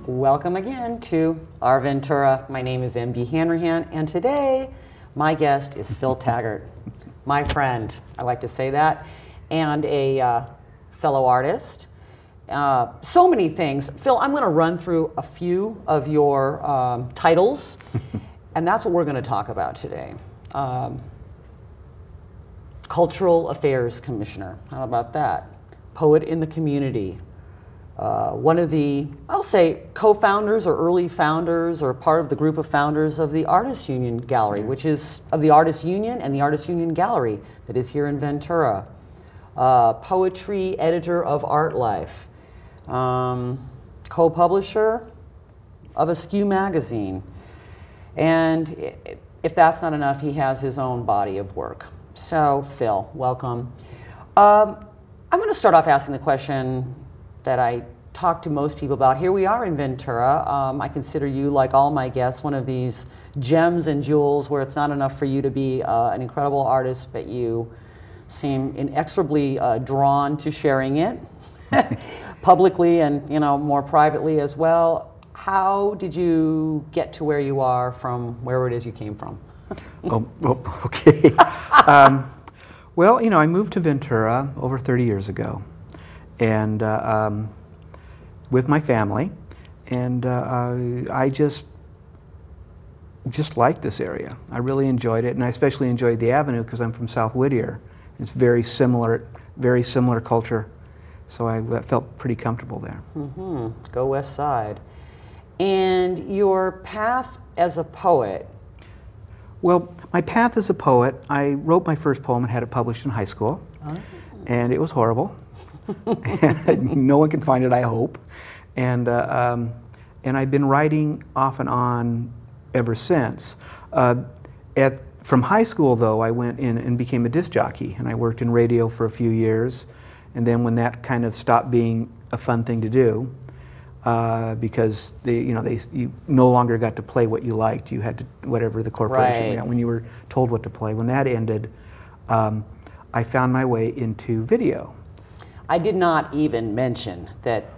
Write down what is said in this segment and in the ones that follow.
Welcome again to Our Ventura. My name is MD Hanrahan, and today my guest is Phil Taggart, my friend, I like to say that, and a fellow artist. So many things. Phil, I'm going to run through a few of your titles, and that's what we're going to talk about today. Cultural Affairs Commissioner, how about that? Poet in the community. One of the, I'll say, co-founders or early founders or part of the group of founders of the Artists Union Gallery, which is of the Artists Union and the Artists Union Gallery that is here in Ventura. Poetry editor of ArtLife. Co-publisher of Askew Magazine. And if that's not enough, he has his own body of work. So, Phil, welcome. I'm going to start off asking the question that I talk to most people about. Here we are in Ventura. I consider you, like all my guests, one of these gems and jewels where it's not enough for you to be an incredible artist, but you seem inexorably drawn to sharing it publicly and more privately as well. How did you get to where you are from wherever it is you came from? Okay. Well, I moved to Ventura over 30 years ago, and with my family, and I just liked this area. I really enjoyed it, and I especially enjoyed the Avenue because I'm from South Whittier. It's very similar culture, so I felt pretty comfortable there. Mm-hmm. Go West Side. And your path as a poet? Well, my path as a poet, I wrote my first poem and had it published in high school, and it was horrible. No one can find it, I hope. And I've been writing off and on ever since. From high school, though, I went in and became a disc jockey, and I worked in radio for a few years. And then when that kind of stopped being a fun thing to do, because you no longer got to play what you liked, you had to whatever the corporation got when you were told what to play. When that ended, I found my way into video. I did not even mention that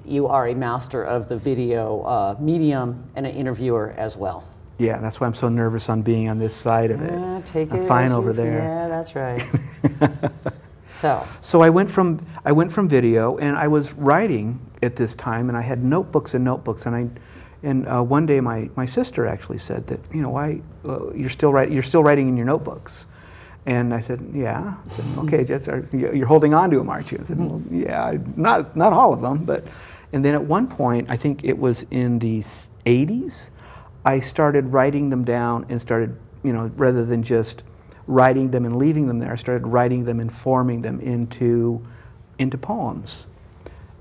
you are a master of the video medium and an interviewer as well. Yeah, that's why I'm so nervous on being on this side of it. Take I'm fine over there. Yeah, that's right. So I went from video, and I was writing at this time, and I had notebooks and notebooks, and one day my sister actually said that why you're still writing in your notebooks. And I said, yeah. I said, okay, you're holding on to them, aren't you? I said, well, yeah, not all of them, but. And then at one point, I think it was in the 80s, I started writing them down and started, rather than just writing them and leaving them there, I started writing them and forming them into poems.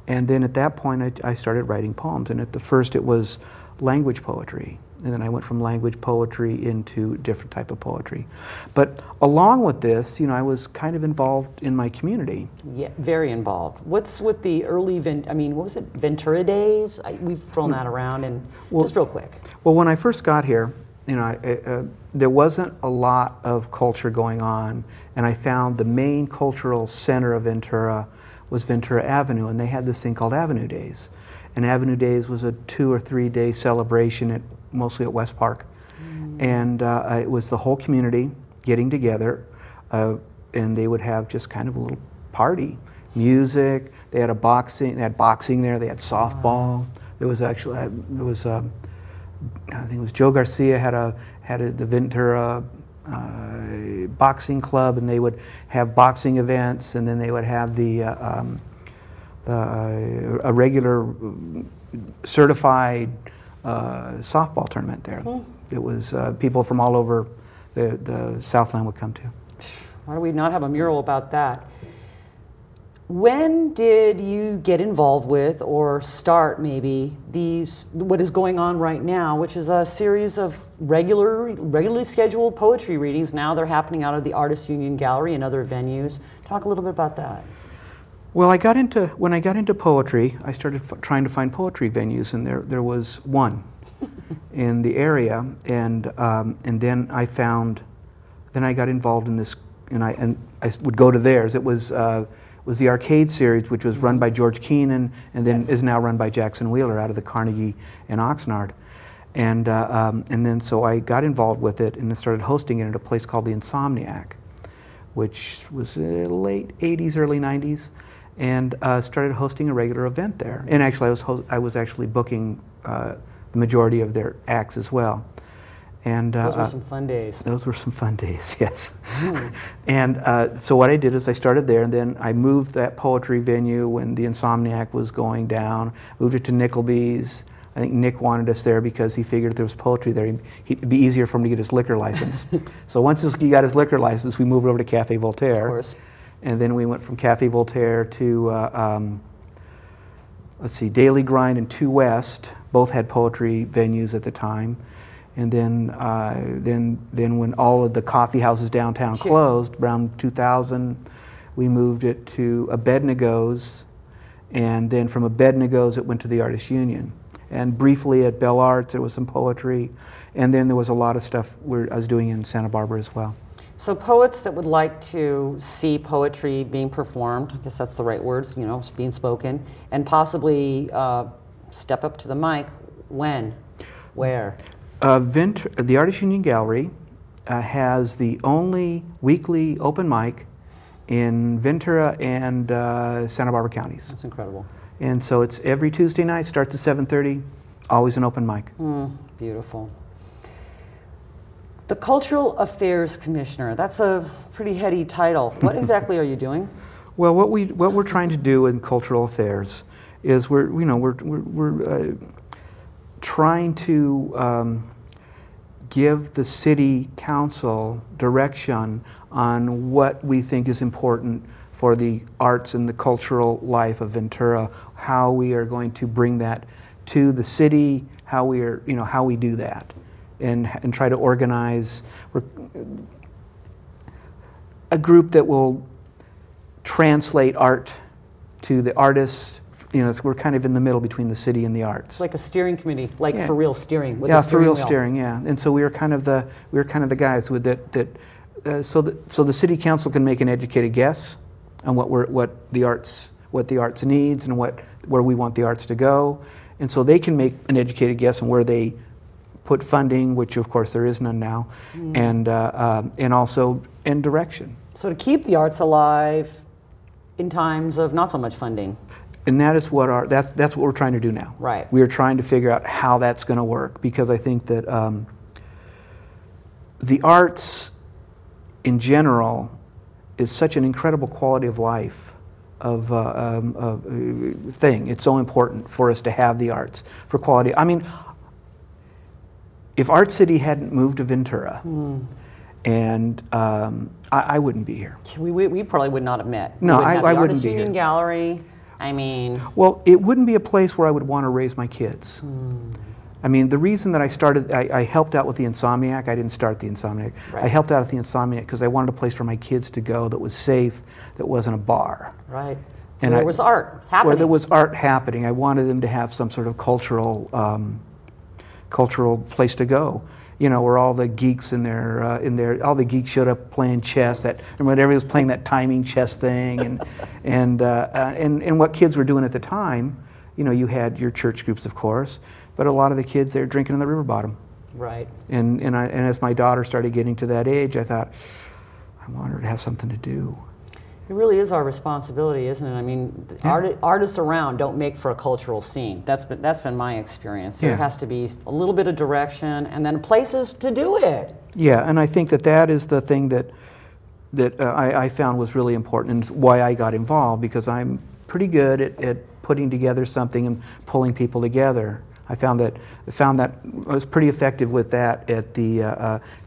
And then at that point, I started writing poems. And at the first, it was language poetry. And then I went from language poetry into a different type of poetry. But along with this, I was kind of involved in my community. Yeah, very involved. What's with the early, what was it, Ventura days? We've thrown that around, and just real quick. Well, when I first got here, there wasn't a lot of culture going on, and I found the main cultural center of Ventura was Ventura Avenue, and they had this thing called Avenue Days. And Avenue Days was a 2 or 3 day celebration mostly at West Park. And it was the whole community getting together, and they would have just kind of a little party. Music, they had boxing there, they had softball. There was actually, I think it was Joe Garcia had the Ventura boxing club, and they would have boxing events, and then they would have a regular certified softball tournament there. It was people from all over the Southland would come to. Why do we not have a mural about that? When did you get involved with or start maybe what is going on right now, which is a series of regularly scheduled poetry readings? Now they're happening out of the Artists Union Gallery and other venues. Talk a little bit about that. Well, when I got into poetry, I started trying to find poetry venues, and there was one in the area, and then I got involved in this, and I would go to theirs. It was was the arcade series, which was run by George Keenan and then is now run by Jackson Wheeler out of the Carnegie in Oxnard. And then so I got involved with it and started hosting it at a place called the Insomniac, which was late 80s, early 90s, and started hosting a regular event there. And actually I was actually booking the majority of their acts as well. And those were some fun days. Those were some fun days, yes. And so what I did is I started there, and then I moved that poetry venue when the Insomniac was going down, moved it to Nickleby's. I think Nick wanted us there because he figured if there was poetry there, it'd be easier for him to get his liquor license. So once he got his liquor license, we moved over to Café Voltaire. Of course. And then we went from Café Voltaire to, let's see, Daily Grind and Two West. Both had poetry venues at the time. And then when all of the coffee houses downtown closed, around 2000, we moved it to Abednego's. And then from Abednego's, it went to the Artists Union. And briefly at Bell Arts, there was some poetry. And then there was a lot of stuff I was doing in Santa Barbara as well. So poets that would like to see poetry being performed, I guess that's the right words, you know, being spoken, and possibly step up to the mic, when? Where? The Artists Union Gallery has the only weekly open mic in Ventura and Santa Barbara counties. That's incredible. And so it's every Tuesday night, starts at 7:30, always an open mic. Beautiful. The Cultural Affairs Commissioner, that's a pretty heady title. What exactly are you doing? Well, what we're trying to do in cultural affairs is we're trying to give the city council direction on what we think is important for the arts and the cultural life of Ventura, how we are going to bring that to the city, how we do that, and try to organize a group that will translate art to the artists. You know, so we're kind of in the middle between the city and the arts. Like a steering committee, like for real steering. With for real steering, yeah. And so we were kind of the guys with so the city council can make an educated guess on what the arts needs and where we want the arts to go, and so they can make an educated guess on where they put funding, which of course there is none now, and also in direction. So to keep the arts alive in times of not so much funding. And that is that's what we're trying to do now. Right. We are trying to figure out how that's going to work, because I think that the arts in general is such an incredible quality of life thing. It's so important for us to have the arts for quality. I mean, if Art City hadn't moved to Ventura, and I wouldn't be here. We probably would not have met. No, I wouldn't Artists be Union here. Gallery. I mean, well, it wouldn't be a place where I would want to raise my kids. I mean, the reason that I helped out with the Insomniac. I didn't start the Insomniac. Right. I helped out at the Insomniac because I wanted a place for my kids to go that was safe, that wasn't a bar. Right. And there was art happening. Where there was art happening. I wanted them to have some sort of cultural place to go. You know, where all the geeks all the geeks showed up playing chess. And when everybody was playing that timing chess thing, and what kids were doing at the time. You know, you had your church groups, of course, but a lot of the kids they were drinking in the river bottom. Right. And as my daughter started getting to that age, I thought, I want her to have something to do. It really is our responsibility, isn't it? I mean, artists around don't make for a cultural scene. That's been my experience. There has to be a little bit of direction and then places to do it. Yeah, and I think that is the thing that I found was really important and why I got involved, because I'm pretty good at putting together something and pulling people together. I found that I was pretty effective with that at the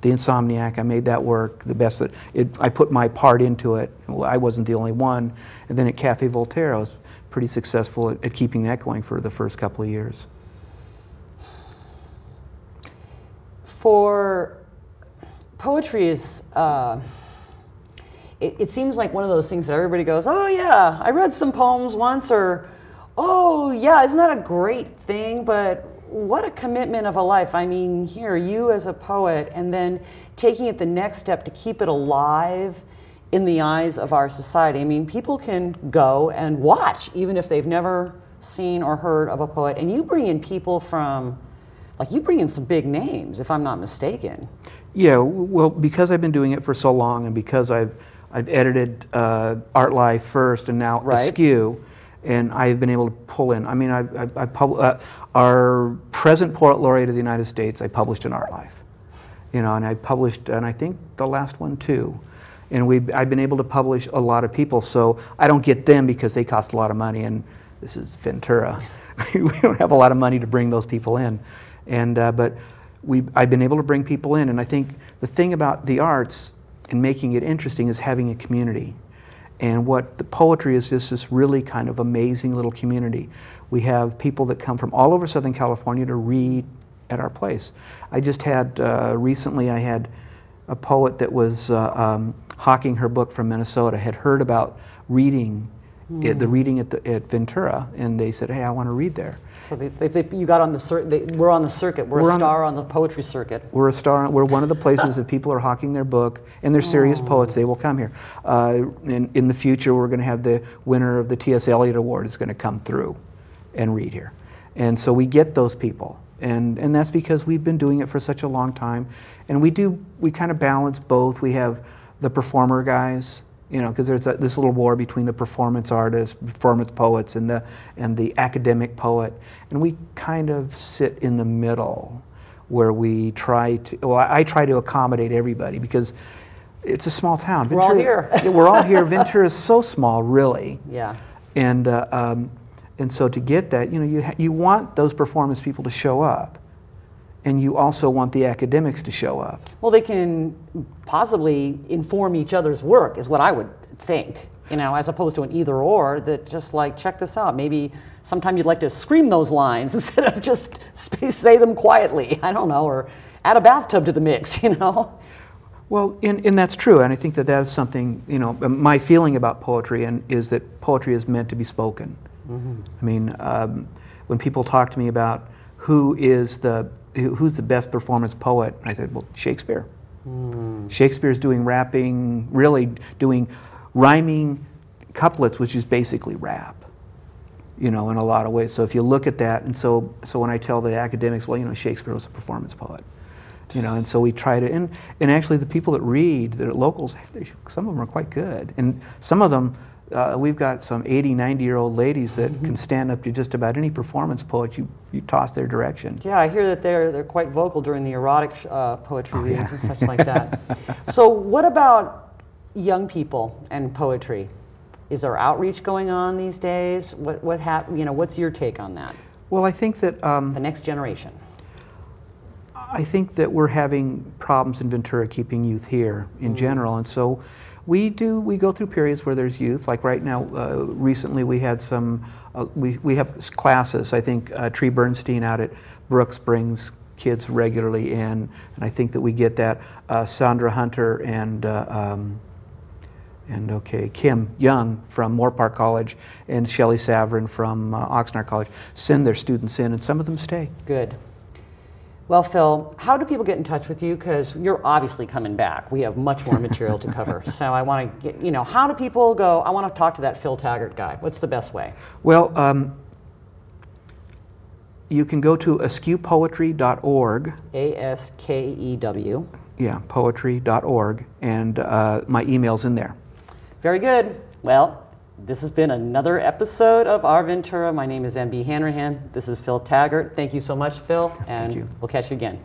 Insomniac. I made that work the best that I put my part into it. Well, I wasn't the only one. And then at Café Voltaire, I was pretty successful at keeping that going for the first couple of years. For poetry is, it seems like one of those things that everybody goes, oh yeah, I read some poems once, or oh yeah, isn't that a great thing? But what a commitment of a life. I mean, here, you as a poet, and then taking it the next step to keep it alive in the eyes of our society. I mean, people can go and watch, even if they've never seen or heard of a poet. And you bring in people from, like, you bring in some big names, if I'm not mistaken. Yeah, well, because I've been doing it for so long, and because I've edited ArtLife first, and now Askew, and I've been able to pull in. I mean, our present poet laureate of the United States, I published in ArtLife, you know, and I published, and I think the last one too. And I've been able to publish a lot of people, so I don't get them because they cost a lot of money, and this is Ventura. We don't have a lot of money to bring those people in, and but I've been able to bring people in, and I think the thing about the arts and making it interesting is having a community. And what the poetry is just this really kind of amazing little community. We have people that come from all over Southern California to read at our place. I just had, recently I had a poet that was hawking her book from Minnesota, had heard about reading, the reading at Ventura, and they said, hey, I want to read there. So you got on the circuit. We're on the circuit. We're a star on the poetry circuit. We're a star. We're one of the places that people are hawking their book, and they're serious poets. They will come here. In the future, we're going to have the winner of the T.S. Eliot Award is going to come through and read here, and so we get those people, and that's because we've been doing it for such a long time, and we kind of balance both. We have the performer guys. You know, because there's this little war between the performance artists, performance poets, and the academic poet, and we kind of sit in the middle, where we try to. Well, I try to accommodate everybody because it's a small town. We're all here. We're all here. Ventura is so small, really. Yeah. And so to get that, you know, you want those performance people to show up. And you also want the academics to show up. Well, they can possibly inform each other's work, is what I would think, you know, as opposed to an either or that just like, check this out. Maybe sometime you'd like to scream those lines instead of just say them quietly, I don't know, or add a bathtub to the mix, you know? Well, and that's true, and I think that is something, you know, my feeling about poetry is that poetry is meant to be spoken. I mean, when people talk to me about who's the best performance poet? I said, well, Shakespeare. Shakespeare's doing rapping, really doing rhyming couplets, which is basically rap, you know, in a lot of ways. So if you look at that, and so when I tell the academics, well, you know, Shakespeare was a performance poet, you know, and so we try to, and actually the people that read, the locals, some of them are quite good, and some of them, we've got some 80, 90-year-old ladies that can stand up to just about any performance poet you toss their direction. Yeah, I hear that they're quite vocal during the erotic poetry readings and such like that. So what about young people and poetry? Is there outreach going on these days? You know, what's your take on that? Well, I think that the next generation. I think that we're having problems in Ventura keeping youth here in general, and so we go through periods where there's youth. Like right now, recently we had some, we have classes. I think Tree Bernstein out at Brooks brings kids regularly in, and I think that we get that. Sandra Hunter and Kim Young from Moore Park College and Shelley Saverin from Oxnard College send their students in, and some of them stay. Good. Well, Phil, how do people get in touch with you? Because you're obviously coming back. We have much more material to cover. So I want to get, you know, how do people go, I want to talk to that Phil Taggart guy. What's the best way? Well, you can go to askewpoetry.org. ASKEW. Yeah, poetry.org, and my email's in there. Very good. Well, this has been another episode of Our Ventura. My name is MB Hanrahan. This is Phil Taggart. Thank you so much, Phil, and we'll catch you again.